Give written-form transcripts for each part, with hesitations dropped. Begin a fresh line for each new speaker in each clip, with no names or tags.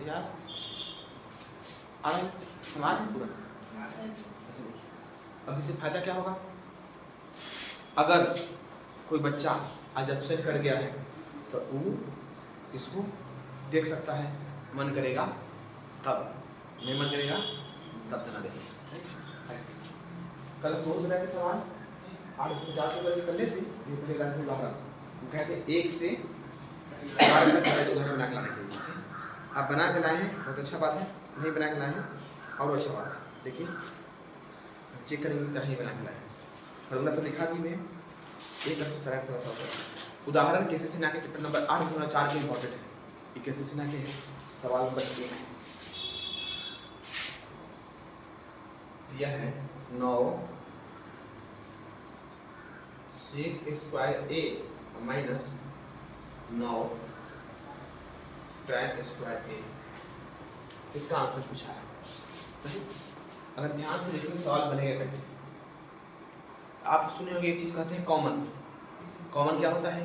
यार समाज है पूरा। अब इससे फायदा क्या होगा? अगर कोई बच्चा आज एब्सेंट कर गया है तो वो इसको देख सकता है, मन करेगा तब, नहीं मन करेगा तब तो ना देखेगा। कल बोल रहे थे सवाल आप इसमें 400 करने से ये पहले उदाहरण कहते 1 से 12 तक उदाहरण बना के लाने के लिए आप बना के लाए हैं, बहुत अच्छा बात है। नहीं बना के लाए हैं और अच्छा बात है। देखिए चेक करेंगे क्या ही बना के लाए हैं। फॉर्मूला सब लिखा दी मैं एक सरल उदाहरण केसी सिन्हा के चैप्टर नंबर 8/4 के इंपॉर्टेंट है। ये केसी सिन्हा के सवाल नंबर 1 दिया है 9 sec square a minus 9 tan square a, इसका आंसर पूछा है। सही, अगर ध्यान से देखेंगे सवाल बनेगा कैसे। आप सुने होंगे एक चीज कहते हैं कॉमन। कॉमन क्या होता है?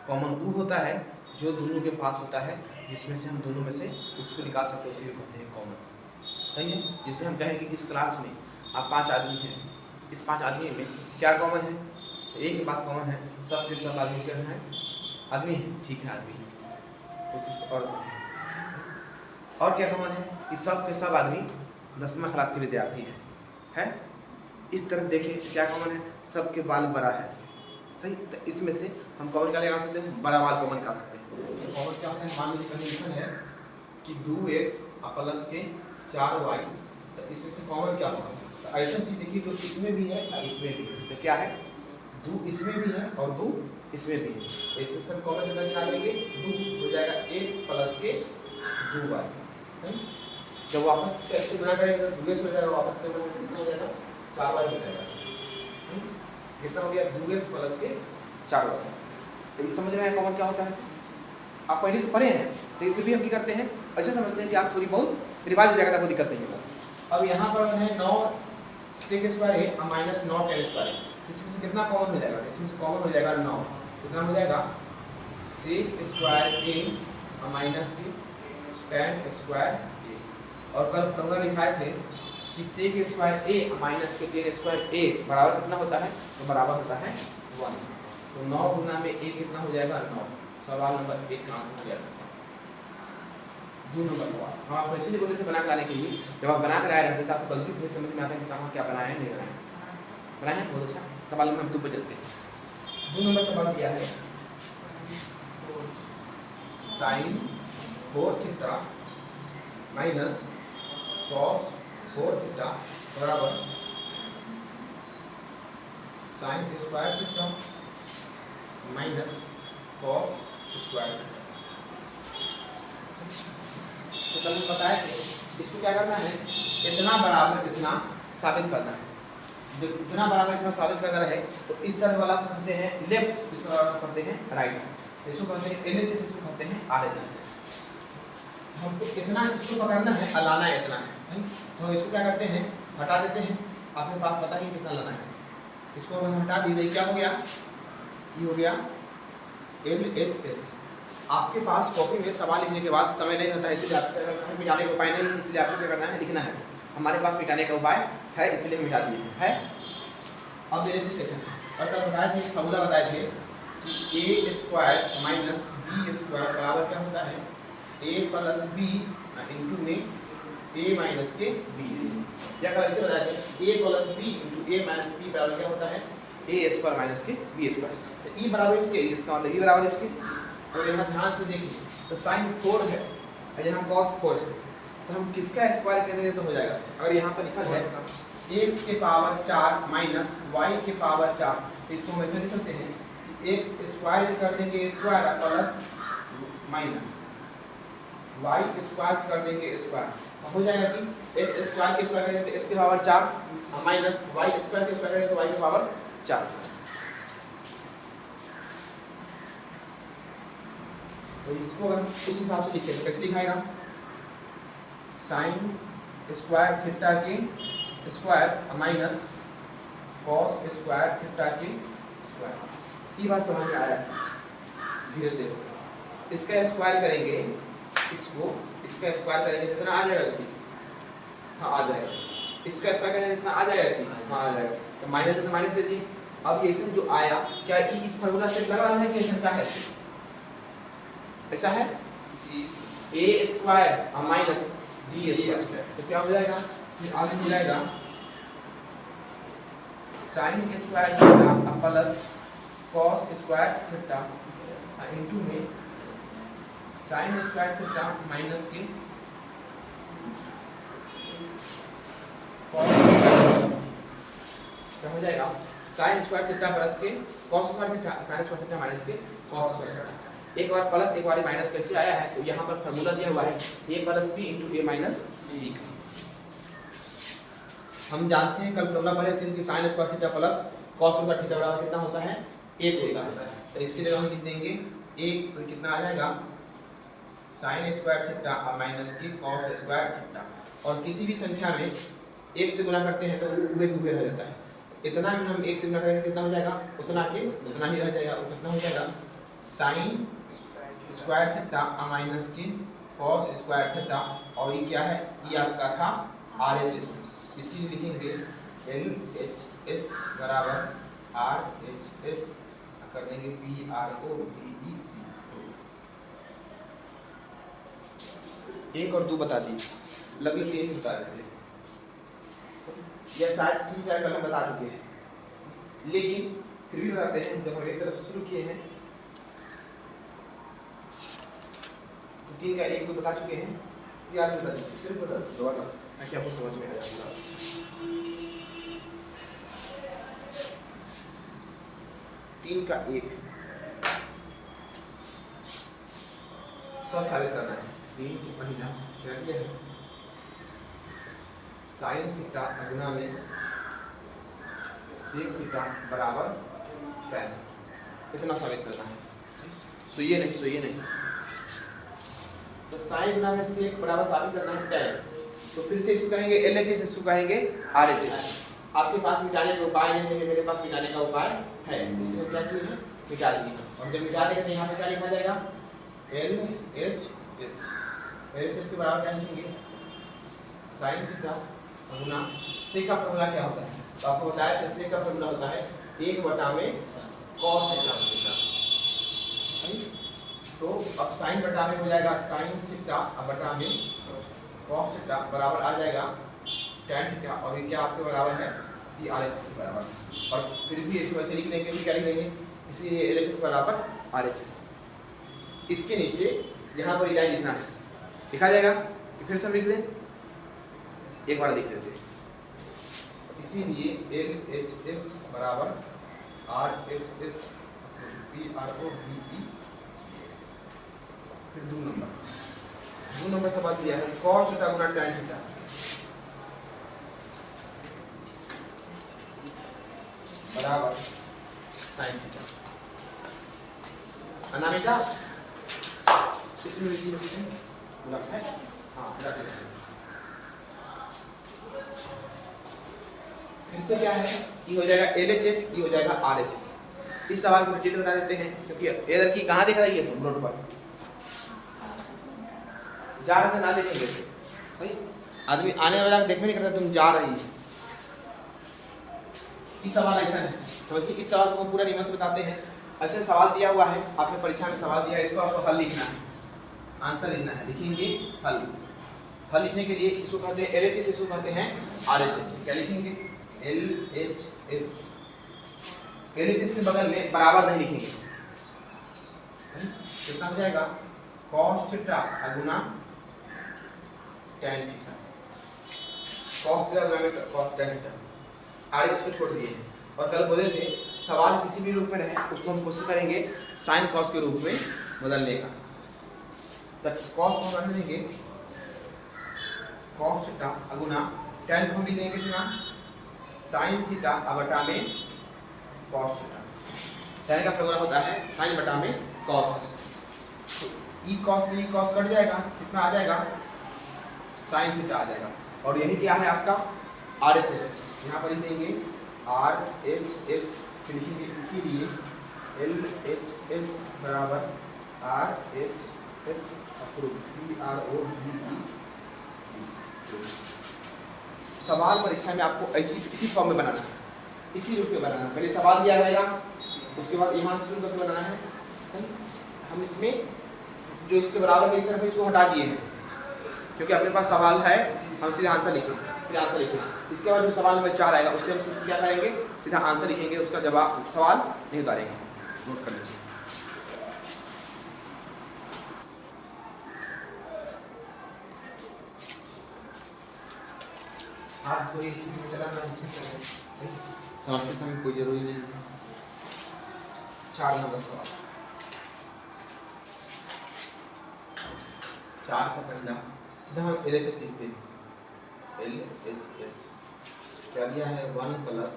कॉमन वो होता है जो दोनों के पास होता है, जिसमें से हम दोनों में से उसको निकाल सकते हैं, उसी को कहते हैं कॉमन। सही है। जैसे हम कहें कि इस क्लास में आप 5 आदमी हैं, इस 5 आदमी में क्या कॉमन है? तो एक ही बात कॉमन है, सब के सब आदमी क्या है? आदमी है। ठीक है, आदमी है तो कुछ और तो नहीं। और क्या कॉमन है कि सब के सब आदमी 10वीं क्लास के विद्यार्थी है? इस तरफ देखें क्या कॉमन है? सबके बाल बड़ा है। सही, तो इसमें से हम कॉमन क्या लगा सकते हैं? बड़ा बाल कॉमन निकाल सकते हैं। तो कॉमन क्या होता है? मान लीजिए कंडीशन है कि 2x प्लस के 4y, तो इसमें से कॉमन क्या होगा? तो ऐसा चीज देखिए जो इसमें भी है और इसमें भी है। तो क्या है? 2 इसमें भी है और 2 इसमें भी है। तो इसमें सब कॉमन कितना निकालेंगे? 2 हो जाएगा x प्लस के 2y। सही, जब वापस कैसे गुना करेंगे तो 2x हो जाएगा, वापस से कितना हो जाएगा? 4y हो जाएगा। सही, कितना हो गया? 2x प्लस के 4y। तो इस समझ में आया कॉमन क्या होता है? आप पहले से पढ़े हैं तो इसमें भी हम क्या करते हैं, ऐसे समझते हैं कि आप थोड़ी बहुत रिवाज हो जाएगा, कोई दिक्कत नहीं होगा। अब यहाँ पर है 9 sec स्क्वायर है माइनस 9 tan स्क्वायर है। इसमें से कितना कॉमन हो जाएगा? इसमें से कॉमन हो जाएगा 9। कितना हो जाएगा? sec स्क्वायर a माइनस की tan स्क्वायर a। और कल फॉर्मूला लिखाए थे कि sec स्क्वायर a माइनस के tan स्क्वायर a बराबर कितना होता है? तो बराबर होता है 1। तो 9 गुना में a कितना हो जाएगा? 9। सवाल नंबर 1 का आंसर हो जाएगा। 2 नंबर सवाल हम आपको इसीलिए बोले से बना के लाने के लिए, जब आप बना कर आए रहते तो आपको गलती से समझ में आता है कि कहाँ क्या बनाया है, नहीं बनाया है। बनाया है बहुत अच्छा। सवाल में हम 2 पे चलते हैं। 2 नंबर सवाल दिया है sin 4 theta minus cos 4 theta बराबर sin square theta minus cos square theta. तो कल हम बताए थे इसको क्या करना है? इतना बराबर कितना साबित करना है। जब इतना बराबर इतना साबित करना रहे तो इस तरह वाला को कहते हैं लेफ्ट, इस तरह वाला को कहते हैं राइट। इसको कहते हैं LHS, इसको कहते हैं RHS। हमको इतना इसको पकड़ना है और लाना है इतना है। तो इसको क्या करते हैं? हटा देते हैं। आपके पास पता ही कितना लाना है। इसको हम हटा दीजिए, क्या हो गया? ये हो गया LHS। आपके पास कॉपी में सवाल लिखने के बाद समय नहीं रहता है, इसलिए आपको क्या करना है? मिटाने का उपाय नहीं, इसलिए आपको क्या करना है? लिखना है। हमारे पास मिटाने का उपाय है, इसलिए हम मिटा दिए हैं। अब LHS सेक्शन और कल बताए थे, फॉर्मूला बताए थे कि a square minus b square बराबर क्या होता है? a प्लस b इंटू में a माइनस के b। या कल ऐसे बताए थे a plus b into a minus b बराबर क्या होता है? a स्क्वायर माइनस के b स्क्वायर। तो e बराबर इसके, इसका मतलब e बराबर इसके। और यहाँ ध्यान से देखिए तो sin 4 है और यहाँ cos 4 है, तो हम किसका स्क्वायर करेंगे तो हो जाएगा? अगर यहाँ पर लिखा है x के पावर 4 माइनस y के पावर 4, इसको हम ऐसे लिख सकते हैं कि x स्क्वायर कर देंगे square plus minus y square कर देंगे स्क्वायर, तो हो जाएगा कि x स्क्वायर के स्क्वायर करेंगे तो x के पावर 4 माइनस y स्क्वायर के स्क्वायर करेंगे तो y के पावर 4। तो इसको अगर उस हिसाब से लिखें तो कैसे लिखाएगा? साइन स्क्वायर थीटा के square minus cos square theta के स्क्वायर। ये बात समझ में आया? धीरे धीरे इसका स्क्वायर करेंगे इसको इसका स्क्वायर करेंगे कितना आ जाएगा कि हाँ आ जाएगा, इसका स्क्वायर करेंगे कितना आ जाएगा कि हाँ आ जाएगा, तो माइनस है तो माइनस दे दिए। अब ये जो आया क्या इस फार्मूला से लग रहा है कि ऐसा का है, ऐसा है ए स्क्वायर माइनस डी स्क्वायर, तो क्या हो जाएगा फिर आगे हो जाएगा sine square theta plus cos square theta into में साइन स्क्वायर थीटा माइनस के कॉस क्या हो जाएगा साइन स्क्वायर थीटा प्लस के cos square theta sine square theta minus के कॉस स्क्वायर थीटा। एक बार प्लस एक बार माइनस कैसे आया है, तो यहाँ पर फार्मूला दिया हुआ है a plus B into A minus B. हम जानते हैं कल फार्मूला पढ़े थे कि sine square theta plus cos square theta बराबर कितना होता है 1 होता है, तो इसके लिए हम कितना देंगे 1, तो कितना आ जाएगा साइन स्क्वायर थीटा माइनस की कॉस स्क्वायर थीटा। और किसी भी संख्या में 1 से गुना करते हैं तो हुए रह जाता है, इतना में हम 1 से गुना करेंगे कितना हो जाएगा उतना के उतना ही रह जाएगा, और कितना हो जाएगा साइन स्क्वायर थीटा माइनस की कॉस स्क्वायर थीटा। और ये क्या है, ये आपका था RHS, इसीलिए लिखेंगे LHS बराबर RHS कर देंगे PROVEP। 1 और 2 बता दी, लगभग 3 बता देते हैं, या शायद 3-4 कलम बता चुके हैं, लेकिन फिर भी बताते हैं। जब हम एक तरफ शुरू किए हैं तो 3 का 1-2 बता चुके हैं, 3 बता दीजिए, फिर बता दोबारा ताकि आपको समझ में आ जाए। 3 का 1 सब साबित करना है। 3 की पहला क्या किया है, साइन थीटा गुना में सेक थीटा बराबर tan, इतना साबित करना है। सुइए नहीं, तो साइन गुना में सेक बराबर साबित करना है tan, तो फिर से इसको कहेंगे LHS, इसको कहेंगे RHS। आपके पास मिटाने का उपाय नहीं है, मेरे पास मिटाने का उपाय है, इसलिए क्या किए हैं मिटा दिए हैं। और जब मिटा देंगे तो यहाँ पे क्या लिखा जाएगा LHS के बराबर क्या लिखेंगे साइन थीटा गुना सेक का फॉर्मूला क्या होता है, तो आपको बताया था सेक का फॉर्मूला होता है 1/में cos थीटा। तो अब साइन बटा में हो जाएगा साइन थीटा बटा में cos थीटा बराबर आ जाएगा tan थीटा, और ये क्या आपके बराबर है ये RHS के बराबर। और फिर भी इसको ऐसे लिख देंगे, क्या लिख देंगे, इसीलिए LHS बराबर RHS। इसके नीचे यहाँ पर लाइन लिखना है, लिखा जाएगा, फिर से हम लिख दें, एक बार लिख देते हैं। इसीलिए LHS बराबर RHS PROVEP। फिर 2 नंबर से बात किया है cos थीटा गुना tan थीटा बराबर sin थीटा। अनामिका इसमें लगता है हाँ, फिर से क्या है, ये हो जाएगा LHS, ये हो जाएगा RHS। इस सवाल को डिटेल बता देते हैं, क्योंकि ये लड़की कहाँ दिख रही है बोर्ड पर, जा रहे थे ना देखेंगे सही, आदमी आने वाला देखने नहीं करता, तुम जा रही है। इस सवाल ऐसा है, समझिए इस सवाल को पूरा नियम से बताते हैं। अच्छा सवाल दिया हुआ है, आपने परीक्षा में सवाल दिया है, इसको आपको हल लिखना है, आंसर लिखना है, लिखेंगे हल। हल लिखने के लिए इसको कहते हैं LHS, इसको कहते हैं RHS। क्या लिखेंगे LHS, LHS के बगल में बराबर नहीं लिखेंगे, कितना हो जाएगा cos थीटा गुना tan थीटा, cos थीटा गुना cos tan थीटा। RHS को छोड़ दिए हैं, और कल बोले थे सवाल किसी भी रूप में रहे उसको हम कोशिश करेंगे साइन cos के रूप में बदलने का। तब cos को हम देंगे cos थीटा गुना tan को भी देंगे कितना साइन थीटा बटा में cos थीटा। tan का फॉर्मूला होता है साइन बटा में cos, तो e cos से e cos कट जाएगा, कितना आ जाएगा साइन थीटा आ जाएगा। और यही क्या है आपका RHS, यहाँ पर लिख देंगे RHS, लिखेंगे इसीलिए LHS बराबर RHS एस अप्रूव PROVE। सवाल परीक्षा में आपको इसी फॉर्म में बनाना है, इसी रूप में बनाना है। पहले सवाल दिया रहेगा, उसके बाद यहाँ से शुरू करके बनाना है। हम इसमें जो इसके बराबर है इस तरफ इसको हटा दिए हैं, क्योंकि अपने पास सवाल है, हम सीधा आंसर लिखें, फिर आंसर लिखें। इसके बाद जो सवाल नंबर 4 आएगा उससे हम क्या करेंगे, सीधा आंसर लिखेंगे, उसका जवाब सवाल नहीं उतारेंगे। नोट कर लीजिए। आप थोड़ी समझते समय कोई जरूरी नहीं है। 4 नंबर सवाल, 4 का पहला सीधा हम LHS लिखते हैं। LHS क्या दिया है, 1 plus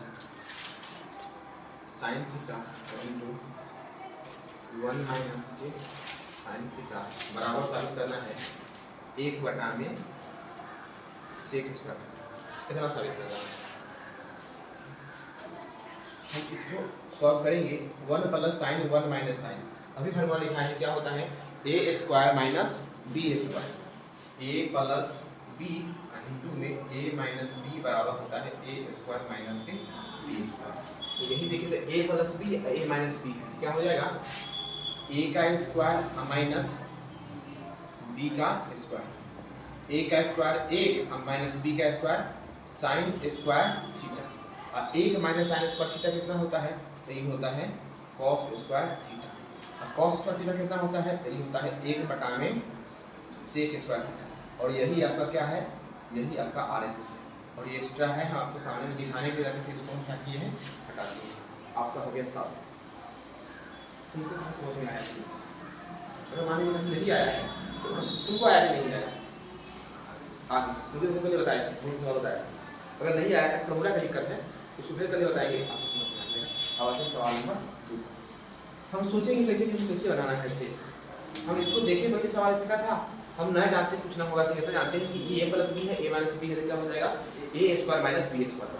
sine theta into 1 minus के साइन थीटा बराबर साबित करना है 1 बटा में सेक स्क्वायर। कितना साबित करना है, हम इसको सॉल्व करेंगे। 1 प्लस साइन 1 माइनस साइन, अभी फॉर्मूला लिखा है, क्या होता है ए स्क्वायर माइनस बी स्क्वायर। ए प्लस बी इंटू में ए माइनस बी बराबर होता है ए स्क्वायर माइनस के बी स्क्वायर। तो यही देखिए, तो A plus B A minus B क्या हो जाएगा, ए का स्क्वायर माइनस बी का स्क्वायर, ए का स्क्वायर 1 माइनस बी का स्क्वायर साइन स्क्वायर थीटा। और 1 माइनस साइन स्क्वायर थीटा कितना होता है, तो ये होता है कॉस स्क्वायर थीटा। और कॉस स्क्वायर थीटा कितना होता है, तो ये होता है 1 बटा में सेक स्क्वायर थीटा। और यही आपका क्या है, यही आपका RHS है। और ये एक्स्ट्रा है, हम आपको सामने में दिखाने के लिए रखे थे, इसको हम क्या किए हैं, हटा दिए। आपका हो गया 7। तुमको क्या समझ में आया, अगर मान लीजिए नहीं आया है तो तुमको आया कि नहीं आया, आगे मुझे तुमको नहीं बताया, मुझे सवाल बताया। अगर नहीं आया था, फॉर्मूला का दिक्कत है, उसको फिर कल बताएंगे, आपको समझ में आएगा। अब आते हैं सवाल नंबर 2। हम सोचेंगे कैसे बनाना है इससे। हम इसको देखें, पहले सवाल इसका था, हम नहीं जानते, कुछ ना होगा सीखते, जानते हैं कि ए प्लस बी है, ए माइनस बी है, क्या हो जाएगा ए स्क्वायर माइनस बी स्क्वायर।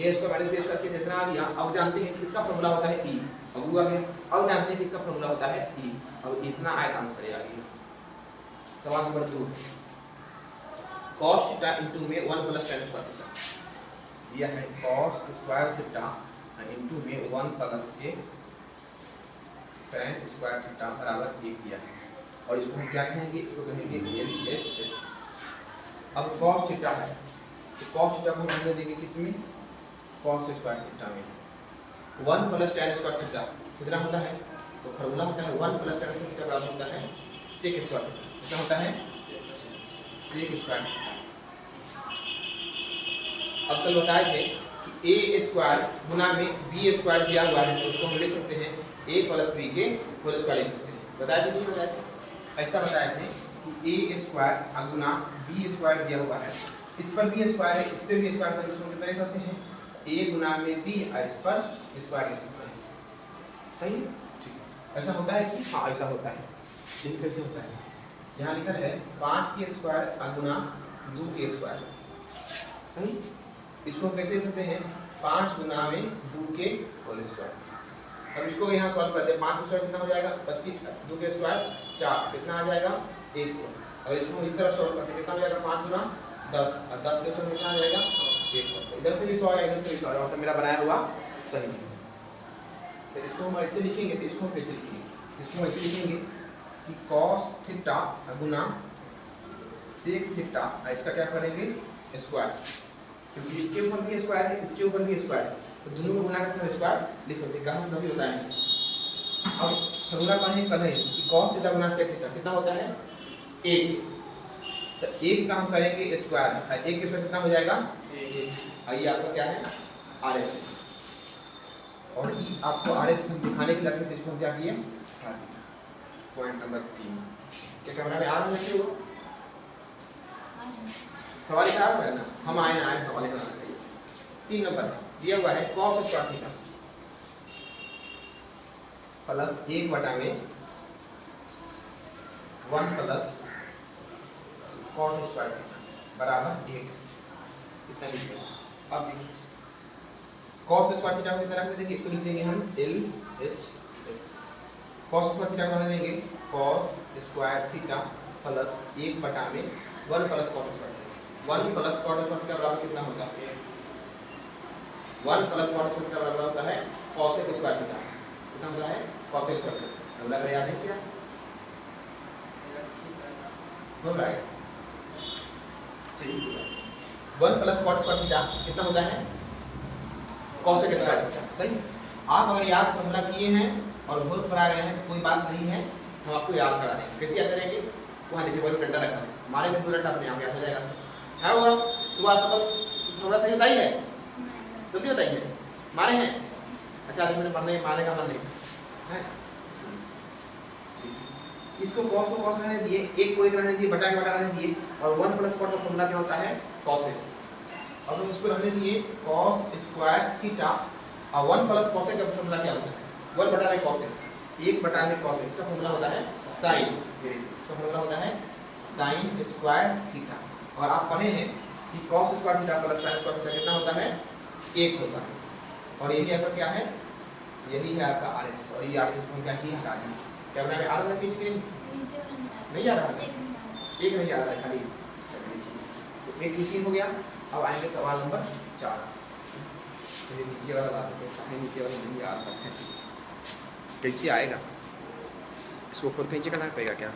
ए स्क्वायर माइनस बी स्क्वायर के जितना आ गया। अब जानते हैं कि इसका फॉर्मूला होता है ई, अब हुआ गया। अब जानते हैं कि इसका फॉर्मूला होता है ई, अब इतना आया आंसर आ गया। सवाल नंबर 2, cos थीटा इंटू में 1 प्लस tan स्क्वायर थीटा दिया है। cos स्क्वायर थीटा इंटू में 1 प्लस के tan स्क्वायर थीटा बराबर 1 दिया है। और इसको हम क्या कहेंगे, इसको कहेंगे LHS। अब cos थीटा है, तो cos थीटा को हम मान देंगे किसमें, cos स्क्वायर थीटा में। 1 प्लस tan स्क्वायर थीटा कितना होता है, तो फॉर्मूला होता है 1 प्लस tan स्क्वायर थीटा बराबर होता है सेक स्क्वायर थीटा। कितना होता है, सेक स्क्वायर थीटा। अब कल बताए थे कि ए स्क्वायर गुना में बी स्क्वायर दिया हुआ है, तो उसको हम ले सकते हैं ए प्लस बी के होल स्क्वायर लिख सकते हैं। बताए थे नहीं बताए थे, ऐसा बताए थे कि ए स्क्वायर गुना बी स्क्वायर दिया हुआ है, इस पर बी स्क्वायर है, इस पर भी स्क्वायर है, उसको कितना लिख सकते हैं ए गुना में बी, इस पर स्क्वायर लिख सकते हैं। सही, ठीक है। ऐसा होता है कि हाँ ऐसा होता है। ये कैसे होता है, यहाँ लिखा है 5 के स्क्वायर गुना 2 के स्क्वायर। सही, इसको कैसे लिख सकते हैं, 5 गुना में 2 के होल स्क्वायर। अब इसको यहाँ सॉल्व करते हैं, 5 स्क्वायर कितना हो जाएगा 25, 2 के स्क्वायर 4, कितना आ जाएगा 100। और इसको हम इस तरफ सॉल्व करते हैं, कितना हो जाएगा 5 गुना 10, और 10 के स्क्वायर कितना आ जाएगा 100। इधर से भी 100 है, इधर से भी 100 है, मतलब मेरा बनाया हुआ सही है। तो इसको हम ऐसे लिखेंगे, तो इसको हम कैसे लिखेंगे, इसको हम ऐसे लिखेंगे कि cos थीटा गुना सेक थीटा, इसका क्या करेंगे स्क्वायर, क्योंकि इसके ऊपर भी स्क्वायर है, इसके ऊपर भी स्क्वायर है, तो दोनों को गुना करके हम स्क्वायर लिख सकते हैं। कहाँ से अभी बताएंगे। अब फॉर्मूला पढ़े कल है कि cos थीटा गुना सेक थीटा कितना होता है 1, तो 1 का हम करेंगे स्क्वायर, 1 के स्क्वायर कितना हो जाएगा 1। ये आपका क्या है RHS। और ये आपको RHS हम दिखाने के लिए रखे थे, इसको हम क्या किए, पॉइंट नंबर 3। क्या कैमरा में आ रहा है, वो सवाल क्या है ना, हम आए ना आए सवाल करना चाहिए। 3 नंबर दिया हुआ है cos स्क्वायर थीटा प्लस 1 बटा में 1 प्लस cos स्क्वायर थीटा बराबर 1, कितना लिखेंगे। अब देखिए cos स्क्वायर थीटा को कितना रख देंगे, इसको लिख देंगे हम LHS। cos स्क्वायर थीटा को रख देंगे cos square theta plus 1/1 plus cos square theta. 1 plus cos square theta बराबर कितना होता है? 1 प्लस कॉस स्क्वायर थीटा बराबर होता है कॉसेक स्क्वायर थीटा। कितना होता है? Cosec square theta. अब लग रहा याद है क्या? हो रहा है। चलिए 1 प्लस कॉस स्क्वायर थीटा कितना होता है? Cosec square theta. सही। आप अगर याद फॉर्मूला किए हैं और भूल पर आ गए हैं कोई बात नहीं है, हम आपको याद करा देंगे। कैसे याद करेंगे? वहाँ देखिए कोई डंडा रखा है, हमारे में 2 डंडा अपने आप याद हो जाएगा सर। है वो सुबह सुबह थोड़ा सा बताइए है, जल्दी बताइए। मारे हैं? अच्छा आज मैंने पढ़ने मारने का मन नहीं है। इसको कॉस को कॉस रहने दिए, एक को एक रहने दिए, बटा के बटा रहने दिए, और 1 प्लस कॉस का फॉर्मूला क्या होता है? कॉसेक। अब हम इसको रहने दिए कॉस स्क्वायर थीटा और 1 प्लस कॉसेक का फॉर्मूला क्या होता है? 1 बटा में कॉसेक, 1 बटा में कॉसेक। इसका फॉर्मूला होता है साइन। इसका फॉर्मूला होता है साइन स्क्वायर थीटा। और आप पढ़े हैं कि cos square theta plus sign square theta कितना होता है? 1 होता है। और यही आपका क्या है? यही है आपका आरएचएस। और ये आरएचएस को क्या किया? हटा दिया। क्या बना है? आर वाला किस के नहीं आ रहा है, एक नहीं आ रहा है खाली। चलिए तो एक मशीन हो गया। अब आएंगे सवाल नंबर 4। चलिए नीचे वाला ला देते हैं, नीचे वाला नहीं आ रहा है, कैसे आएगा? इसको खोल के नीचे करना पड़ेगा क्या?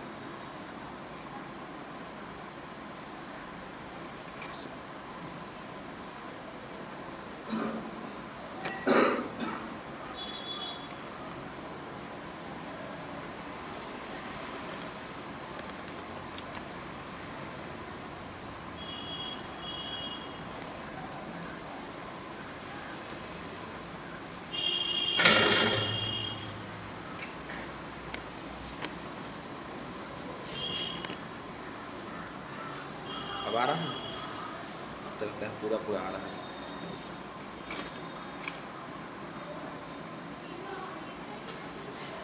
अब आ रहा है? अब लगता है पूरा पूरा आ रहा है।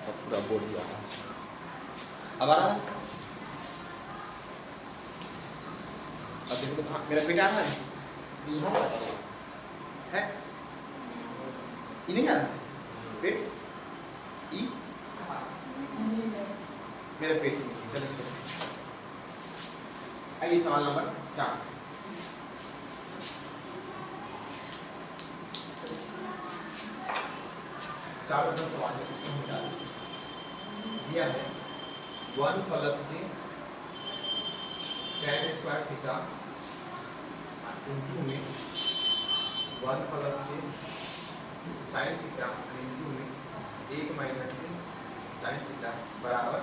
अब पूरा बोर्ड भी आ रहा है। अब आ रहा है? अब देखो तो मेरा पेट आ रहा है? यहाँ है? ये नहीं आ रहा है पेट? ई मेरा पेट ही नहीं। चलो आइए सवाल नंबर 4। चार नंबर सवाल है, इसको हम डालें। दिया है 1 प्लस के tan स्क्वायर थीटा इंटू में 1 प्लस के साइन थीटा इंटू में 1 माइनस के साइन थीटा बराबर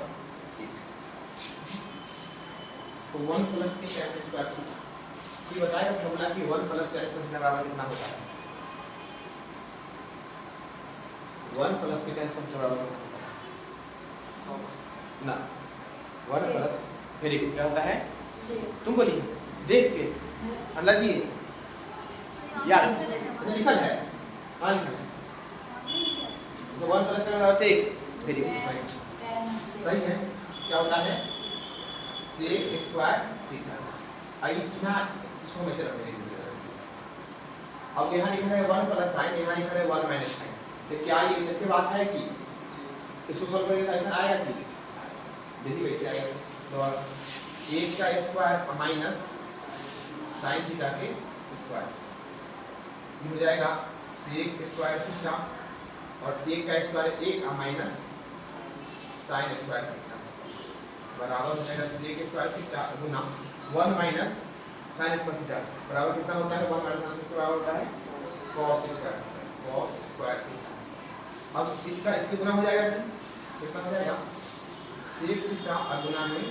1। तो 1 प्लस के tan स्क्वायर थीटा ये बताएगा फॉर्मूला कि 1 प्लस tan स्क्वायर थीटा बराबर कितना होता है? 1 प्लस के tan स्क्वायर थीटा बराबर कितना होता है? ना 1 प्लस वेरी गुड क्या होता है? तुम बोलिए देख के अंदाजी यार लिखा है। हाँ लिखा है। तो 1 प्लस tan बराबर 6। वेरी गुड सही है। क्या होता है? Sec square theta. आइए ना इसको हमेशा रखेंगे। अब यहाँ लिखा है 1 प्लस साइन, यहाँ लिखा है 1 माइनस साइन। तो क्या ये सबके बात है कि इसको सॉल्व करेंगे तो ऐसा आएगा कि देखिए वैसे आएगा। तो 1 का स्क्वायर माइनस साइन थीटा के स्क्वायर ये हो जाएगा सेक स्क्वायर थीटा और 1 का square 1 minus sign square theta बराबर हो जाएगा सेक स्क्वायर थीटा गुना 1 माइनस साइन स्क्वायर थीटा बराबर कितना होता है? 1 माइनस साइन बराबर होता है cos स्क्वायर थीटा। अब इसका इससे गुना हो जाएगा कि कितना हो जाएगा? सेक थीटा और गुना में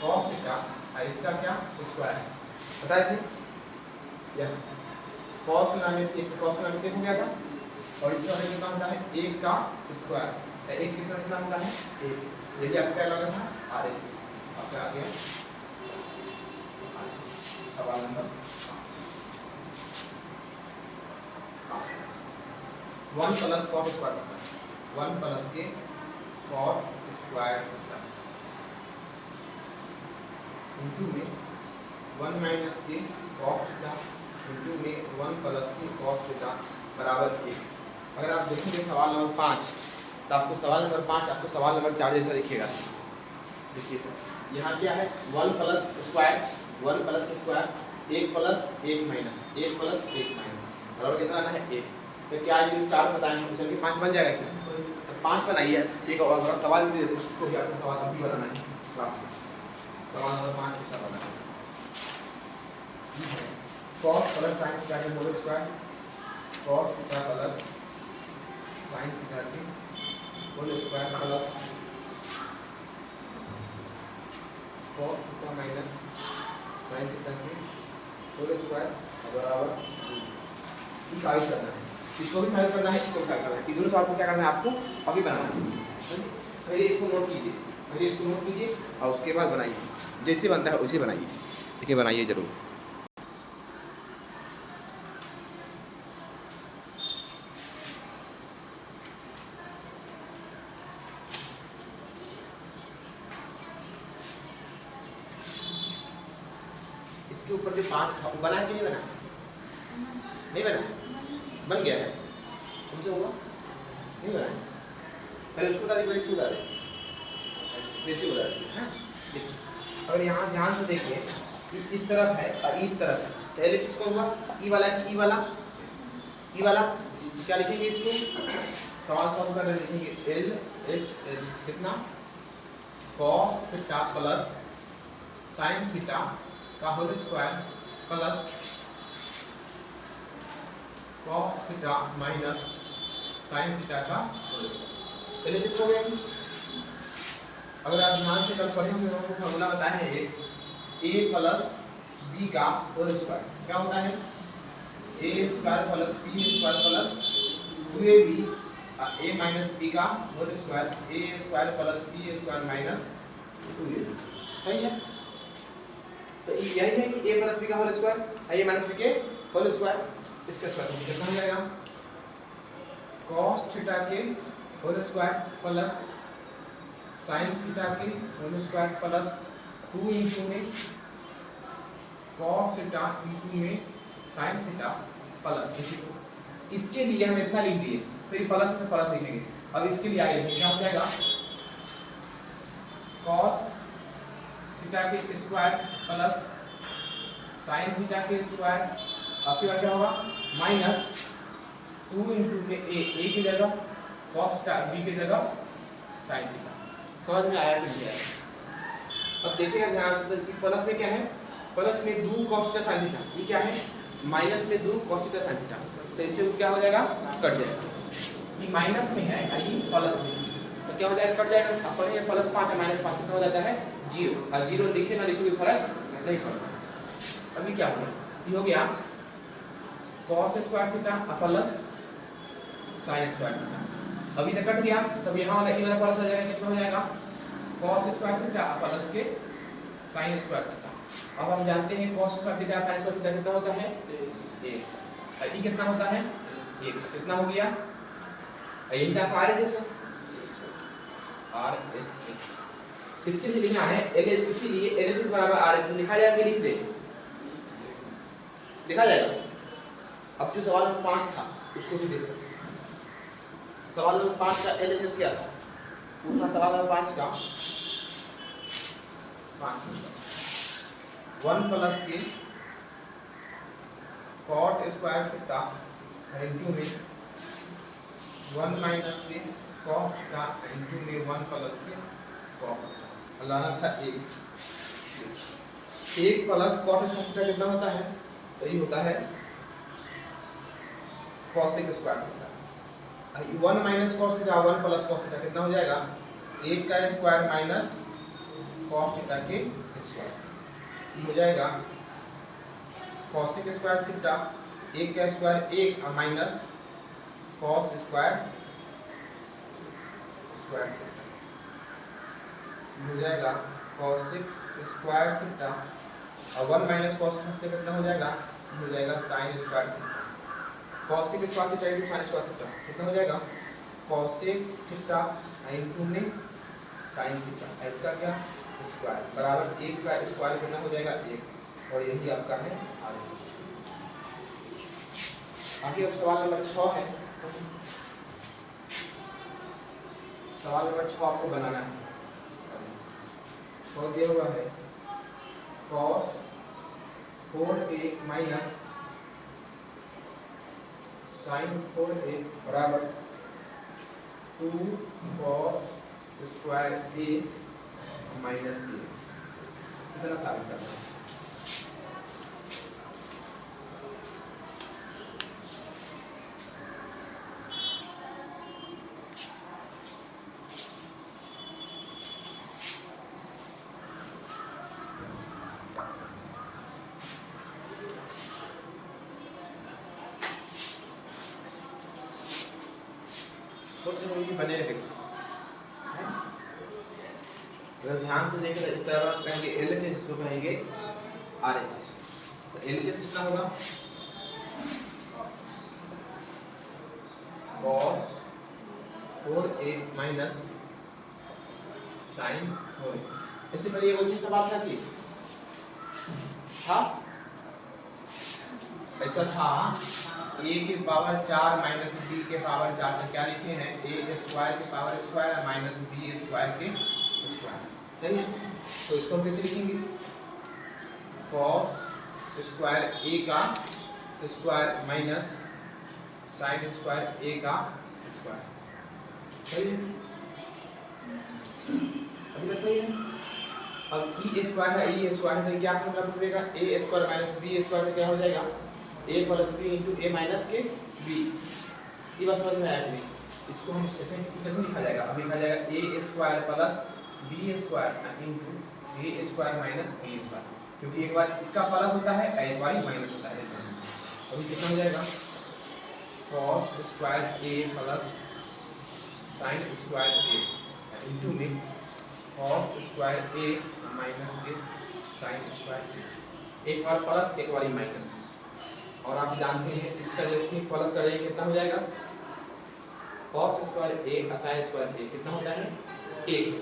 cos थीटा और इसका क्या स्क्वायर बताए थे यह cos गुना में सेक, cos गुना में सेक हो गया था और इसका कितना होता है? 1 का स्क्वायर। 1 कितना होता है? 1। यही आपका क्या लगा था? आरएचएस। आपका आ गया सवाल number 5। 1 plus cot square theta 1 plus के कॉट स्क्वायर थीटा इंटू में 1 माइनस के कॉट थीटा इंटू में 1 प्लस के कॉट थीटा बराबर 1। अगर आप देखेंगे सवाल नंबर 5 तो आपको सवाल नंबर 5 आपको सवाल नंबर 4 जैसा दिखेगा। देखिए यहाँ क्या है 1 plus square 1 plus square 1 plus 1 minus 1 plus 1 minus बराबर कितना आना है 1। तो क्या ये 4 बताए हैं चल के 5 बन जाएगा क्या? तो 5 बनाइए। ठीक है, और सवाल भी देते उसको भी आपको सवाल अभी बनाना है क्लास में। सवाल नंबर 5 कैसा बनाना है? cos प्लस साइन थीटा के whole square cos theta plus sine theta के whole square plus cos theta minus sine theta के होल स्क्वायर बराबर ये साबित करना है। इसको भी साबित करना है, इसको भी साबित करना है। ये दोनों सवाल को क्या करना है आपको अभी बनाना है। पहले इसको नोट कीजिए, पहले इसको नोट कीजिए और उसके बाद बनाइए, जैसे बनता है वैसे बनाइए। ठीक है, बनाइए जरूर। इसके ऊपर जो 5 था वो बना है कि नहीं बना? नहीं बना, बन गया है तुमसे होगा नहीं बना है। पहले उसको बता दी, पहले इसको बता दे, वैसे बता दी। हाँ देखिए, अगर यहाँ ध्यान से देखिए कि इस तरफ है और इस तरफ है, तो एल एच इसको हुआ ई वाला ई वाला क्या लिखेंगे इसको? सवाल सॉल्व कर रहे लिखेंगे एल एच एस कितना cos theta plus sine theta का whole square plus cos theta minus sine theta का होल स्क्वायर। पहले से हो गया कि अगर आप ध्यान से कल पढ़े होंगे तो फॉर्मूला बताया है a प्लस b का होल स्क्वायर क्या होता है? a square plus b square plus 2ab a minus b का whole square a square plus b square minus 2ab। सही है, तो यही है कि a प्लस b का whole square a minus b के होल स्क्वायर, इसका स्क्वायर कितना हो जाएगा? cos थीटा के whole square plus sine theta के होल स्क्वायर प्लस 2 इंटू में cos थीटा इंटू में साइन थीटा प्लस इसके लिए हम इतना लिख दिए, फिर प्लस में प्लस लिखेंगे। अब इसके लिए आगे क्या हो जाएगा? cos थीटा के स्क्वायर प्लस साइन थीटा के स्क्वायर, आपके बाद क्या होगा? माइनस 2 इंटू में a की जगह cos थीटा b की जगह साइन थीटा। समझ में आया कि नहीं आया? अब देखिएगा ध्यान से, तो प्लस में क्या है? प्लस में 2 cos थीटा साइन थीटा, ये क्या है? माइनस में 2 cos थीटा साइन थीटा, तो इससे क्या हो जाएगा? कट जाएगा। ये माइनस में है और ये प्लस में, तो क्या हो जाएगा? कट जाएगा। अब पढ़े प्लस 5 और माइनस 5 कितना हो जाता है? 0, और 0 लिखे ना लिखे कोई फर्क नहीं पड़ता। अभी क्या हो गया? ये हो गया cos square theta plus sign square theta. अभी तक कट गया, तब यहाँ वाला ये वाला प्लस हो जाएगा, कितना हो जाएगा? cos स्क्वायर थीटा प्लस के साइन स्क्वायर थीटा। अब हम जानते हैं cos square theta sine square theta कितना होता है? 1। और ये कितना होता है? 1। कितना हो गया? यही था R H S, R H S. इसके लिए लिखना है एल एच, इसीलिए एल एच एस बराबर आर एच एस लिखा जाएगा, लिख दे लिखा जाएगा। अब जो सवाल नंबर 5 था उसको भी देखो। सवाल नंबर 5 का एल एच एस क्या था? वो था सवाल नंबर 5 का 1 प्लस के cot स्क्वायर थीटा इंटू में 1 माइनस के cos थीटा इंटू में 1 प्लस के cot लाना था 1 प्लस cot स्क्वायर थीटा कितना होता है? तो ये होता है cosec square theta. 1 minus cos theta 1 plus cos theta कितना हो जाएगा? 1 का स्क्वायर माइनस cos थीटा के स्क्वायर, ये हो जाएगा cosec स्क्वायर थीटा 1 का square 1 minus cos square square theta, हो जाएगा cosec स्क्वायर थीटा और 1 माइनस cos थीटा कितना हो जाएगा? हो जाएगा sin square theta. cosec square theta into sin square theta कितना हो जाएगा? cosec थीटा इंटू में sin थीटा, इसका क्या? स्क्वायर बराबर 1 का स्क्वायर कितना हो जाएगा? 1, और यही आपका है आगे। अब सवाल नंबर 6 है। सवाल नंबर 6 आपको बनाना है। और दिया हुआ है cos 4a minus sin 4a बराबर 2 cos square a minus a। इतना साबित करना है। सोच रहे हैं बने कैसे, अगर ध्यान से देखें तो इस तरह कहेंगे LHS, इसको कहेंगे RHS। तो LHS कितना होगा cos 4a minus sin 4a। इससे पहले ये क्वेश्चन सवाल था कि ऐसा था a के पावर 4 माइनस b के पावर 4, तो क्या लिखे हैं a स्क्वायर के power square minus b square के स्क्वायर। सही है, तो इसको हम कैसे लिखेंगे cos स्क्वायर a का square minus sin square a का स्क्वायर। सही है, अभी तक सही है। अब e स्क्वायर है, e स्क्वायर है, क्या फॉर्मूला पड़ेगा a square minus b square, तो क्या हो जाएगा a plus b into a minus के b। ये बात समझ में आया कि इसको हम ऐसे कैसे लिखा जाएगा, अब लिखा जाएगा a square plus b square into a square minus b square, क्योंकि एक बार इसका प्लस होता है एक बार माइनस होता है। अभी कितना हो जाएगा cos square a plus sin square a into में cos स्क्वायर a माइनस के sin स्क्वायर a, एक बार प्लस एक बार माइनस। और आप जानते हैं इसका जैसे प्लस करेंगे कितना हो जाएगा cos square a sin square a कितना होता है 1।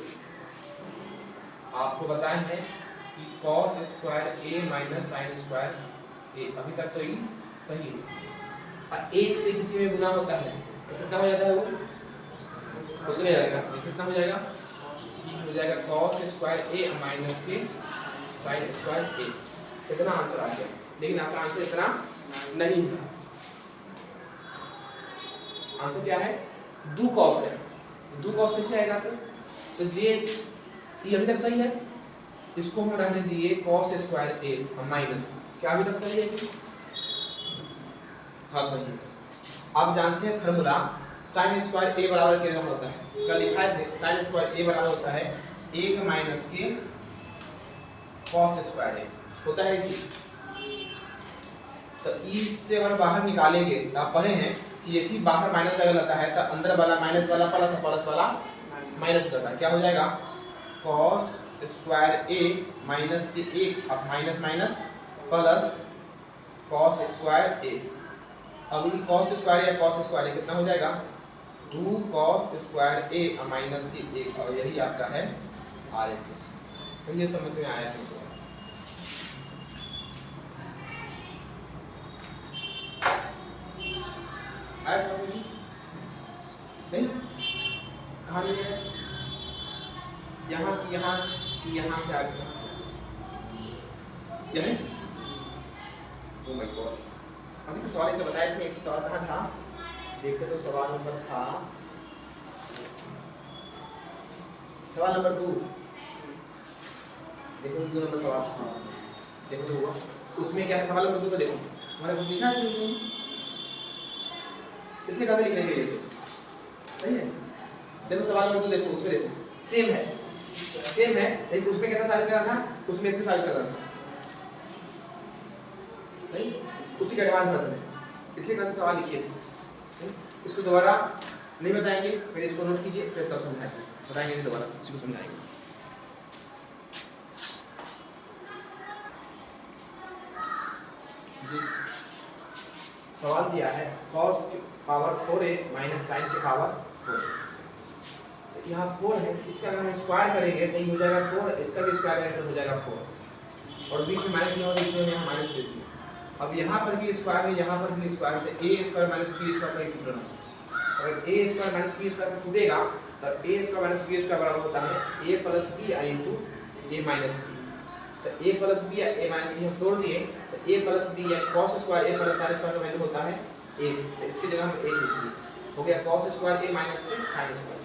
आपको बताए हैं कि cos square a minus sin square a, अभी तक तो ये सही है। एक से किसी में गुना होता है तो कितना हो जाता है वो उतना जाएगा, कितना हो जाएगा हो जाएगा cos स्क्वायर a माइनस के sin स्क्वायर a। इतना आंसर आ गया, लेकिन आपका आंसर इतना नहीं है। आंसर क्या है 2 cos है, 2 cos कैसे आएगा सर, तो ये अभी तक सही है, इसको हम रहने दिए cos स्क्वायर a माइनस, क्या अभी तक सही है कि हाँ सही है। आप जानते हैं फॉर्मूला sin स्क्वायर a बराबर क्या होता है, कल लिखा थे sin स्क्वायर a बराबर होता है 1 माइनस के cos स्क्वायर a होता है कि, तो e से अगर बाहर निकालेंगे तो आप पढ़े हैं कि ऐसी बाहर माइनस लगा रहता है तो अंदर वाला माइनस वाला प्लस वाला माइनस हो जाता है, क्या हो जाएगा cos स्क्वायर a माइनस के 1 अब minus minus plus cos square a। अब ये cos स्क्वायर या cos स्क्वायर कितना हो जाएगा 2 cos स्क्वायर a माइनस के 1, और यही आपका है RHS। तो ये समझ में आया है ऐसा नहीं कहाँ ले गए, यहाँ की यहाँ से आगे यही से। ओह माय गॉड, अभी तो सवाल ऐसे बताए थे, एक सवाल कहाँ था देखे तो सवाल नंबर था सवाल नंबर 2, देखो 2 नंबर सवाल था, देखो तो हुआ उसमें क्या है सवाल नंबर 2 को देखो हमारे को दिखा है इसलिए कहते लिखने के लिए सही है। देखो सवाल नंबर 2 देखो, उसमें देखो सेम है लेकिन उसमें कितना साबित करना था, उसमें इतना साबित करना था, सही उसी का एडवांस वर्जन है, इसलिए कहते सवाल लिखिए इसे। इसको दोबारा नहीं बताएंगे, फिर इसको नोट कीजिए, फिर तब बताएंगे दोबारा इसको समझाएंगे। सवाल दिया है cos के पावर 4a माइनस साइन के पावर 4। तो यहाँ 4 है, इसका अगर हम स्क्वायर करेंगे तो ये हो जाएगा 4, इसका भी स्क्वायर करेंगे तो हो जाएगा 4, और बीच में माइनस दिया होगा इसलिए मैं माइनस दे दिया। अब यहाँ पर भी स्क्वायर है, यहाँ पर भी स्क्वायर है, तो a square minus b square का टूटना, अगर a square minus b square का टूटेगा तो a square minus b square बराबर होता है a प्लस b आई इंटू ए माइनस बी, तो ए प्लस बी या ए माइनस बी हम तोड़ दिए, तो ए प्लस बी या कॉस स्क्वायर ए प्लस साइन स्क्वायर का वैल्यू होता है 1, तो इसकी जगह हम 1 लिख दिए, हो गया कॉस स्क्वायर ए माइनस के साइन स्क्वायर,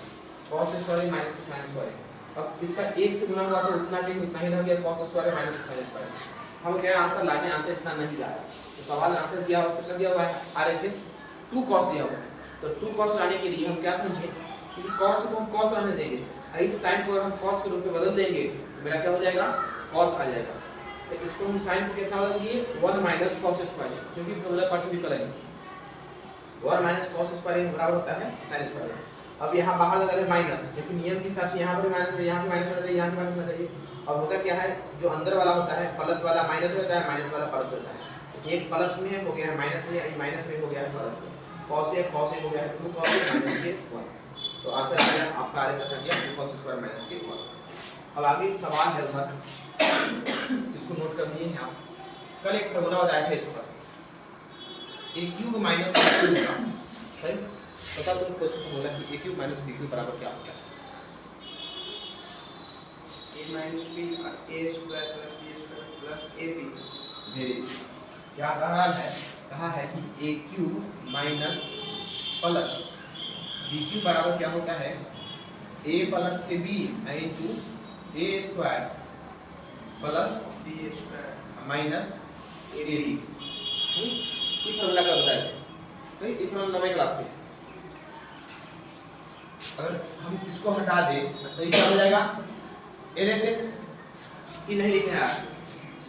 कॉस स्क्वायर ए माइनस के साइन स्क्वायर। अब इसका 1 से गुना हुआ तो उतना भी उतना ही रह गया कॉस स्क्वायर ए माइनस के साइन स्क्वायर। हम क्या आंसर लाने, आंसर इतना नहीं लाया, तो सवाल आंसर दिया हुआ कितना दिया हुआ है RHS 2 cos दिया हुआ है, तो 2 cos लाने के लिए हम क्या समझे कि cos को तो हम cos रहने देंगे, इस साइन को अगर हम cos के रूप में बदल देंगे तो मेरा क्या हो जाएगा cos आ जाएगा, तो इसको हम साइन को कितना बदल दिए 1 माइनस cos स्क्वायर, क्योंकि फॉर्मूला पार्टिकुलर है 1 माइनस cos स्क्वायर बराबर होता है sin स्क्वायर। अब यहाँ बाहर लगा दे माइनस, क्योंकि नियम के हिसाब से यहाँ पर माइनस है, यहाँ भी माइनस होना चाहिए, यहाँ भी माइनस होना चाहिए। अब होता क्या है, जो अंदर वाला होता है प्लस वाला माइनस होता है, माइनस वाला प्लस होता है, एक प्लस में हो गया है माइनस में, माइनस में हो गया है प्लस में, cos a हो गया है 2 cos a माइनस के 1, तो आंसर आ गया आपका RHS आ गया 2 cos स्क्वायर माइनस के 1। अब आगे एक सवाल है उधर, इसको नोट कर लिए आप, कल एक फॉर्मूला बताया था इसका a cube minus b cube का, सही पता तुम क्वेश्चन फॉर्मूला कि a cube minus b cube बराबर क्या होता है,
a minus b a square plus b square plus ab।
क्या कहा है, कहा है कि a cube minus plus b cube बराबर क्या होता है a प्लस के b into a square plus
b square
minus ab। ये फॉर्मूला का बताया था, सही, ये फॉर्मूला 9वीं क्लास में। अगर हम इसको हटा दें तो ये क्या हो जाएगा LHS, ये नहीं लिखे हैं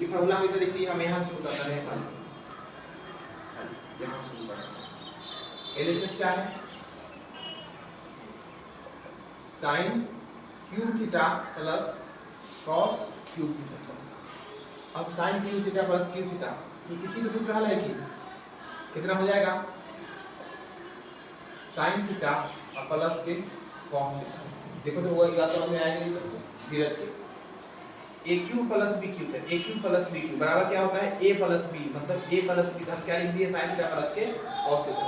ये फॉर्मूला हम इधर लिख दिए, हम यहाँ शुरू करते हैं, यहाँ शुरू करते हैं। LHS क्या है, sine cube theta plus cos cube theta. अब sine cube theta plus cube theta ये इसी रूप में हल है कि कितना हो जाएगा साइन थीटा प्लस के कॉस थीटा। देखो तो वही बात समझ में आएगी धीरज के, a cube plus b cube, a cube plus b cube बराबर क्या होता है a प्लस b, मतलब a प्लस b, हम क्या लिख दिए साइन थीटा प्लस के कॉस थीटा।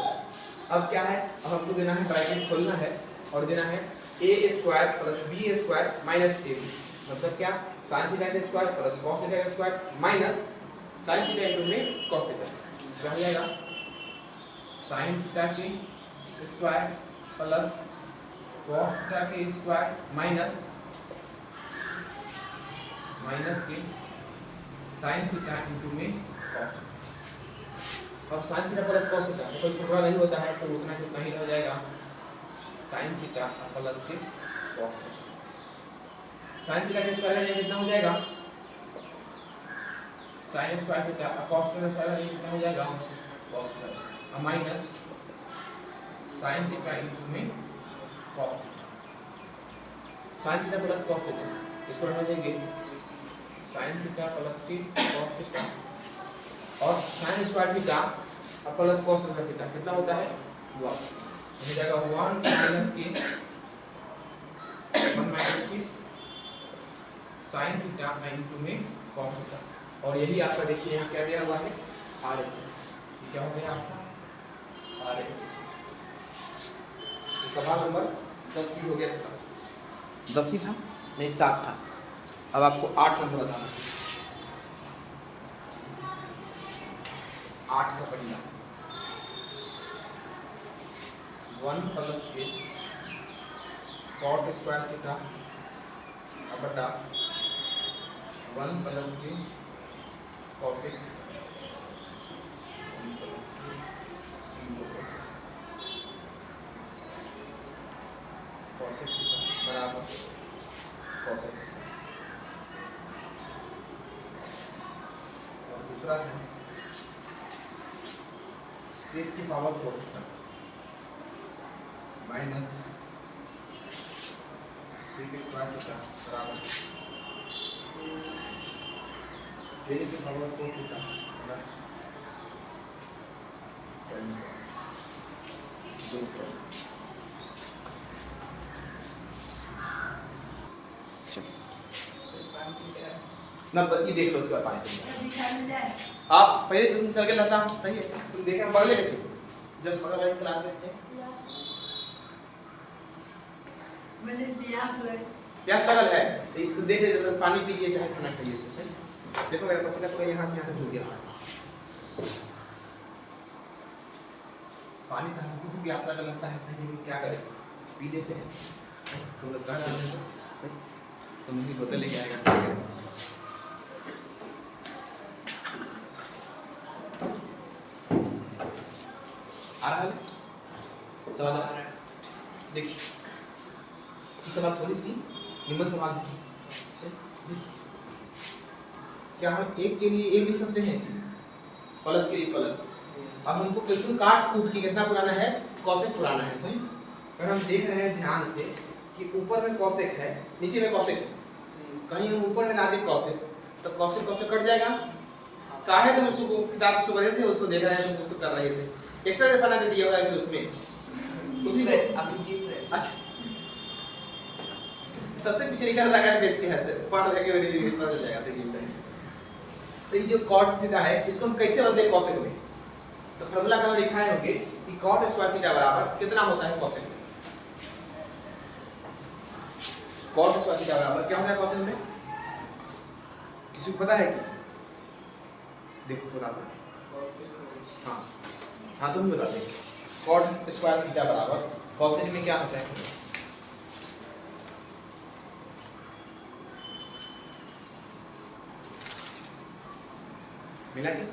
अब क्या है, अब हमको देना है ब्रैकेट खोलना है और देना है a square plus b square minus ab, मतलब क्या साइन थीटा का स्क्वायर प्लस कॉस थीटा का square minus sine theta into में कॉस थीटा, क्या हो जाएगा साइन थीटा के स्क्वायर प्लस कॉस थीटा के स्क्वायर माइनस के साइन थीटा इनटू में कॉस। अब sign theta plus cos theta कोई फॉर्मूला नहीं होता है, तो उतना कितना ही हो जाएगा साइन थीटा प्लस के कॉस। साइन थीटा का स्क्वायर ये कितना हो जाएगा साइन स्क्वायर थीटा, कॉस का स्क्वायर ये कितना हो जाएगा cos theta minus sine theta into में cos. Sine theta plus cos theta इसको हम देंगे साइन थीटा प्लस की कॉस थीटा, और sine square theta plus cos theta कितना होता है 1, हो जाएगा 1 माइनस की साइन थीटा इनटू में कॉस थीटा, और यही आपका देखिए यहाँ क्या दिया हुआ है RHS, क्या हो गया आपका RHS। सवाल नंबर 10 भी हो गया था, 10 ही था नहीं 7 था, अब आपको 8 नंबर बताना है, 8 का पहला 1 प्लस के कॉट स्क्वायर थीटा बटा 1 प्लस के कॉसेक कॉसेक थीटा बराबर कॉसेक, और दूसरा है सेक की power 4 theta minus sec square theta बराबर टेन की पावर 4 थीटा प्लस 2। ना ये देख लो उसका पानी आप पहले तुम चल के लाता सही है, तुम देखे हम पढ़ लेते जस्ट पढ़ा वाली क्लास में थे
मैंने प्यास लगे
प्यास लगल है तो इसको देख लीजिए, पानी पीजिए चाहे खाना खाइए। सही देखो मेरा पसीना पूरा यहाँ से यहाँ तक डूब गया। पानी तो हमको भी प्यासा लगता है, सही में क्या करें, पी लेते हैं। तुम लोग कह रहे हो तुम भी बोतल लेके आएगा। आ रहा है सवाल? देखिए ये सवाल थोड़ी सी निम्न सवाल है। क्या हम एक के लिए एक लिख सकते हैं, प्लस के लिए प्लस। अब हमको क्वेश्चन काट कूट के कितना पुराना है, कॉसेक पुराना है। सही, अगर हम देख रहे हैं ध्यान से कि ऊपर में कॉसेक है नीचे में कॉसेक है, कहीं हम ऊपर में ला दें कॉसेक तो कॉसेक कॉसेक कट जाएगा। काहे तुम उसको किताब से बड़े से उसको देख रहे हैं, तुम उसको कर रहे हैं, एक्स्ट्रा से बना दे दिया हुआ है कि उसमें उसी में अभी दिख रहे। अच्छा सबसे पीछे लिखा था क्या पेज के है से पढ़ जाके मेरी पता चल जाएगा सही है। तो ये जो कॉट थीटा है इसको हम कैसे बदलते हैं कॉसेक में, तो फार्मूला कहाँ लिखा है होंगे कि कॉट स्क्वायर थीटा बराबर कितना होता है कॉसेक में। कॉट स्क्वायर थीटा बराबर क्या होता है कॉसेक में, किसी को पता है कि? देखो बता दो। हाँ हाँ तुम बता देंगे। कॉट स्क्वायर थीटा बराबर कॉसेक में क्या होता है? मिला क्या?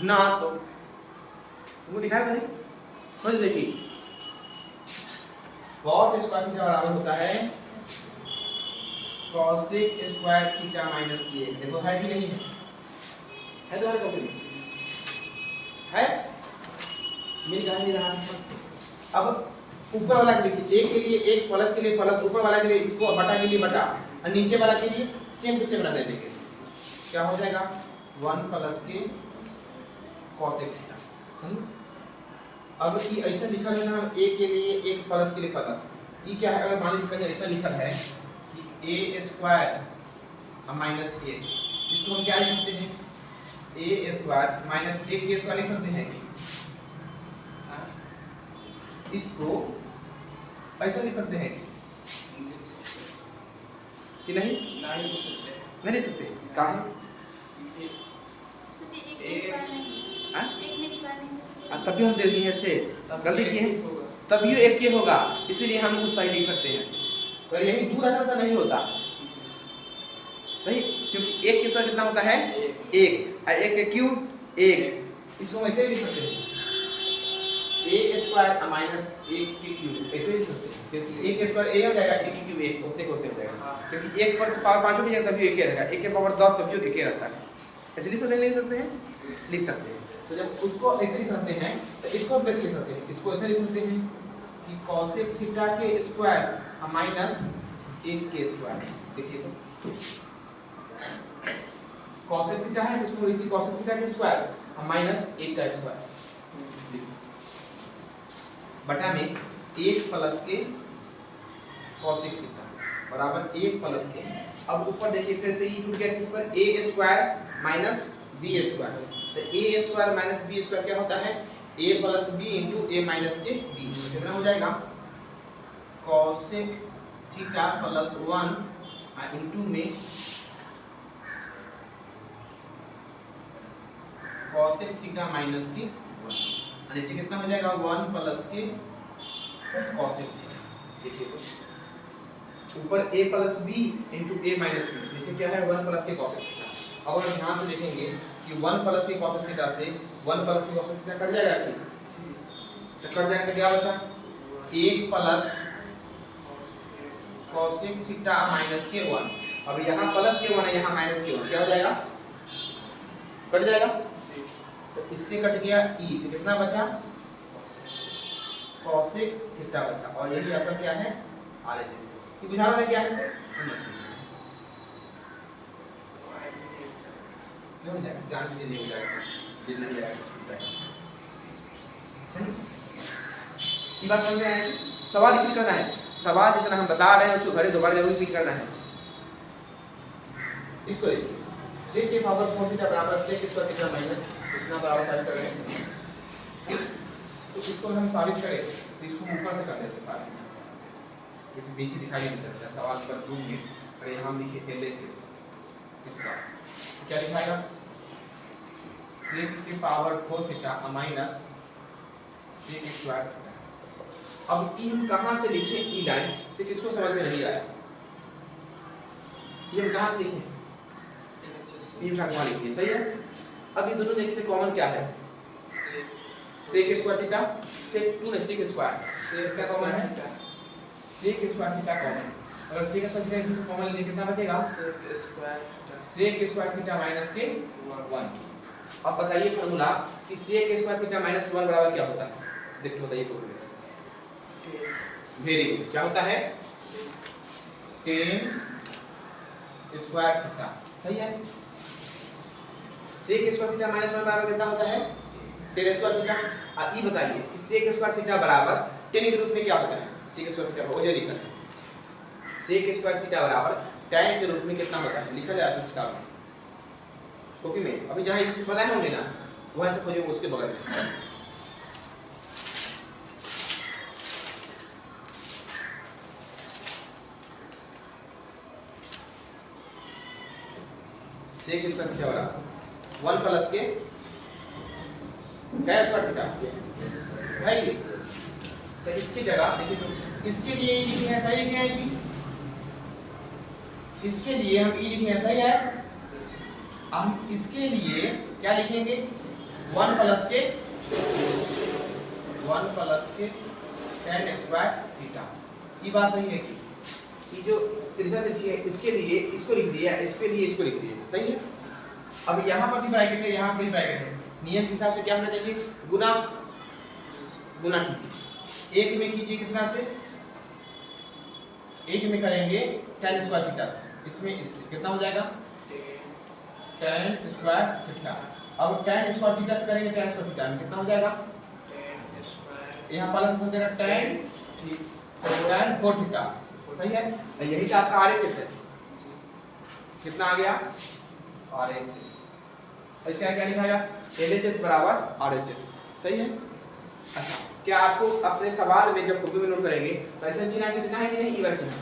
ना तो तुमको दिखाया भाई, समझ देखिए कॉट स्क्वायर थीटा बराबर होता है कॉसेक स्क्वायर थीटा माइनस के। देखो है कि नहीं है तो कॉपी है, मिल रहा नहीं रहा। अब ऊपर वाला देखिए, एक के लिए एक, प्लस के लिए प्लस, ऊपर वाला के लिए इसको, बटा के लिए बटा, और नीचे वाला के लिए सेम टू सेम रहने देंगे। क्या हो जाएगा 1 प्लस के कॉसेक थीटा। सही, अब ये ऐसा लिखा है ना, ए के लिए एक, प्लस के लिए प्लस। ये क्या है, अगर मान लीजिए कहीं ऐसा लिखा है कि ए स्क्वायर माइनस ए, इसको हम क्या लिख सकते हैं, ए स्क्वायर माइनस ए के स्क्वायर लिख सकते हैं। इसको ऐसा लिख सकते हैं कि नहीं? नहीं लिख सकते, नहीं लिख सकते। काहे? तभी हम दे दिए ऐसे, गलती किए हैं तभी ये एक के होगा, इसीलिए हम कुछ सही लिख सकते हैं ऐसे। पर यही दूर रहता तो नहीं होता। सही, क्योंकि एक के स्क्वायर कितना होता है, एक, एक के क्यूब एक, इसको हम ऐसे ही लिख सकते हैं ए स्क्वायर माइनस एक के क्यूब, ऐसे लिख सकते हैं क्योंकि एक स्क्वायर ए हो जाएगा, एक के क्यूब एक होते होते हो जाएगा, क्योंकि एक पर पावर पांचों की जगह तभी एक ही रहेगा, एक के पावर 10 तभी एक ही रहता है। ऐसे लिख सकते हैं, लिख सकते हैं, लिख सकते हैं। तो जब उसको ऐसे लिख सकते हैं तो इसको हम कैसे लिख सकते हैं, इसको ऐसे लिख सकते हैं कि कॉसेक थीटा के स्क्वायर माइनस एक के स्क्वायर। देखिए तो कॉसेक थीटा है, इसको लिखिए कॉसेक थीटा के स्क्वायर माइनस एक का स्क्वायर बटा में एक प्लस के कॉसेक थीटा बराबर एक प्लस के। अब ऊपर देखिए फिर से ये जुड़ गया किस पर, ए स्क्वायर माइनस बी स्क्वायर। तो ए स्क्वायर माइनस बी स्क्वायर क्या होता है, ए plus B into A minus के बी। कितना हो जाएगा, कॉसेक थीटा प्लस 1 इंटू में कॉसेक थीटा माइनस के 1, नीचे कितना हो जाएगा 1 प्लस के कॉसेक थीटा। देखिए तो ऊपर a plus B into A minus B, नीचे क्या है 1 प्लस के कॉसेक थीटा। अब हम ध्यान से देखेंगे कि 1 प्लस के कॉसेक थीटा से 1 प्लस के कॉसेक थीटा कट जाएगा कि तो कट जाएगा, तो क्या बचा 1 प्लस कॉसेक थीटा माइनस के 1। अब यहाँ प्लस के 1 है, यहाँ माइनस के 1, क्या हो जाएगा, कट जाएगा। तो इससे कट गया ई, तो कितना बचा कॉसेक थीटा बचा, और यही आपका क्या है आर एच एस। ये बुझा रहा है क्या है सर, नहीं हो जाएगा, जान लीजिए नहीं हो जाएगा, दिन नहीं आएगा। सही, ये बात समझ में आएगी। सवाल रिपीट करना है, सवाल जितना हम बता रहे हैं उसको घरे दोबारा जरूर रिपीट करना है। इसको sec के पावर 4 थीटा बराबर sec स्क्वायर थीटा माइनस इतना बराबर टाइप कर रहे हैं। तो इसको हम साबित करें तो इसको ऊपर से कर देते हैं साबित, क्योंकि नीचे दिखाई नहीं देता सवाल पर रूप में। अरे यहाँ हम लिखे LHS इसका तो क्या लिखाएगा sec के power 4 theta minus sec square theta. अब ई हम कहाँ से लिखें, ई लाइन से किसको समझ में नहीं आया, ये हम कहाँ से लिखें, ई उठा के वहाँ लिखिए, सही है। अब ये दोनों देखते कॉमन क्या है, sec स्क्वायर थीटा sec 2 ने sec स्क्वायर क्या कॉमन है, sec स्क्वायर थीटा कॉमन। अगर sec स्क्वायर थीटा इसमें कॉमन लेंगे कितना बचेगा, sec स्क्वायर थीटा माइनस के 1। अब बताइए फॉर्मूला कि sec स्क्वायर थीटा माइनस 1 बराबर क्या होता है, देखो बताइए फॉर्मूला से। वेरी गुड, क्या होता है tan स्क्वायर थीटा, सही है। sec स्क्वायर थीटा माइनस 1 बराबर कितना होता है, tan स्क्वायर थीटा। अब ये बताइए कि sec स्क्वायर थीटा बराबर tan के रूप में क्या होता है, sec स्क्वायर थीटा वो जो लिखा है sec स्क्वायर थीटा बराबर tan के रूप में कितना होता है, लिखा जाए आपकी किताब में कॉपी में। अभी जहाँ इसको बताए होंगे ना वहाँ से खोजिए उसके बगल में। sec स्क्वायर थीटा बराबर 1 प्लस के tan स्क्वायर थीटा है ये। तो इसकी जगह देखिए तो इसके लिए ई लिखे हैं, सही लिखे हैं कि इसके लिए हम ई लिखे हैं, सही है। हम इसके लिए क्या लिखेंगे 1 प्लस के tan स्क्वायर थीटा। ये बात सही है कि ये जो त्रिज्या तिरछी है इसके लिए इसको लिख दिया, इसके लिए इसको लिख दिया, सही है। अब यहाँ पर भी ब्रैकेट है, यहाँ पर भी ब्रैकेट है, नियम के हिसाब से क्या होना चाहिए, गुना गुना कीजिए। एक में कीजिए कितना से, एक में करेंगे tan स्क्वायर थीटा से, इसमें इससे कितना हो जाएगा tan स्क्वायर थीटा। अब tan स्क्वायर थीटा से करेंगे tan स्क्वायर थीटा में कितना हो जाएगा, यहाँ प्लस हो जाएगा tan 4 थीटा, सही है। यही तो आपका RHS है, कितना आ गया RHS। इसका क्या लिखाएगा LHS बराबर RHS, सही है। अच्छा, क्या आपको अपने सवाल में जब कॉपी में नोट करेंगे तो ऐसा चिन्ह खींचना है कि नहीं, ई वाला चिन्ह,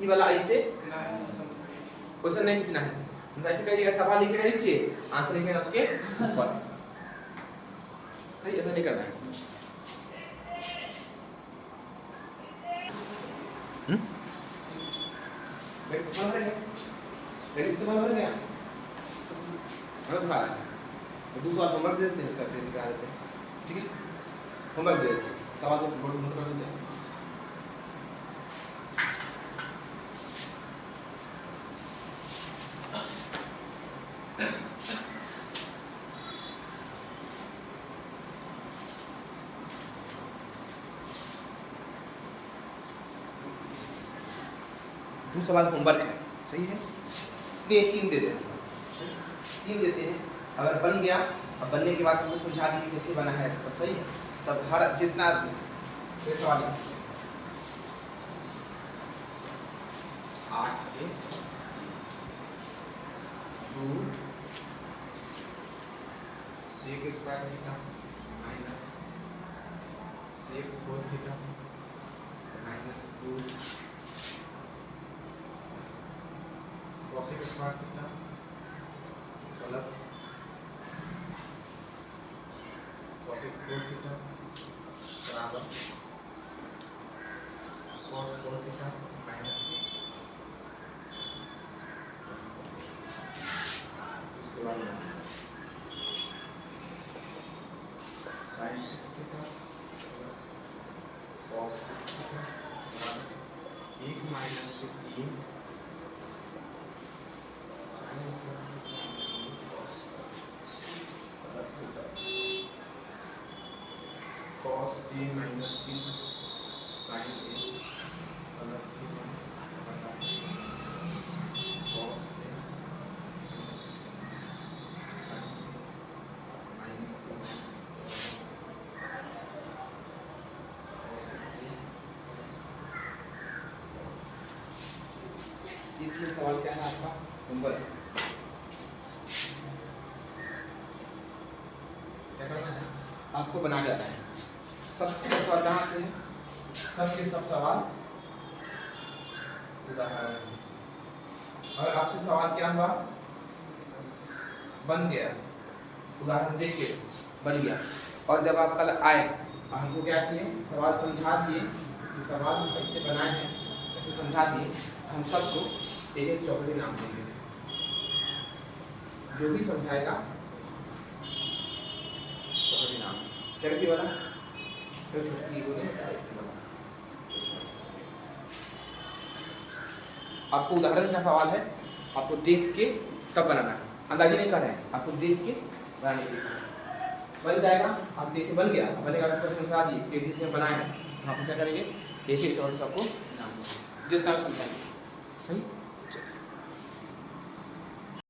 ई वाला ऐसे वैसे नहीं खींचना है, तो ऐसे करिएगा सवाल लिखेगा नीचे, आंसर लिखेगा उसके ऊपर, सही, ऐसा नहीं करना है इसमें। दूसरा होमवर्क दे देते हैं, करते हैं, करा देते हैं, ठीक है। होमवर्क दे देते हैं, सवाल को नोट कर लेते हैं। दूसरा सवाल होमवर्क है, सही है। ये 3 दे देते हैं, 3 देते हैं, अगर बन गया, अब बनने के बाद हमको समझा दीजिए कैसे बना है, तब सही है। तब हर जितना ये सवाल 8 के 2 sec square theta minus sec 4 theta minus 2 cosec square theta plus cosec 4 theta बराबर cos 4 थीटा माइनस उसके बाद sin 6 theta plus cos 6 theta बराबर 1 माइनस के 3 cos a minus b sin a plus b बटा cos a minus b cos a। ये 3 सवाल क्या है आपका होमवर्क। बोला क्या करना है आपको बना के आता है सब सवाल कहाँ से सबके सब सवाल उदाहरण। और आपसे सवाल क्या हुआ बन गया उदाहरण दे के बन गया। और जब आप कल आए हमको क्या किए सवाल समझा दिए कि सवाल कैसे बनाए हैं कैसे समझा दिए। हम सबको एक एक चौकड़ी नाम देंगे जो भी समझाएगा चौकड़ी नाम क्या रखिए वाला फिर छुट्टी बोले आपको उदाहरण का सवाल है आपको देख के तब बनाना है अंदाजी नहीं कर रहे हैं आपको देख के बनाने के लिए बन जाएगा। आप देखिए बन गया बनेगा तो समझा दिए कैसे से बनाए हैं हम क्या करेंगे एक एक चौकड़ी सबको जितना समझाएंगे सही।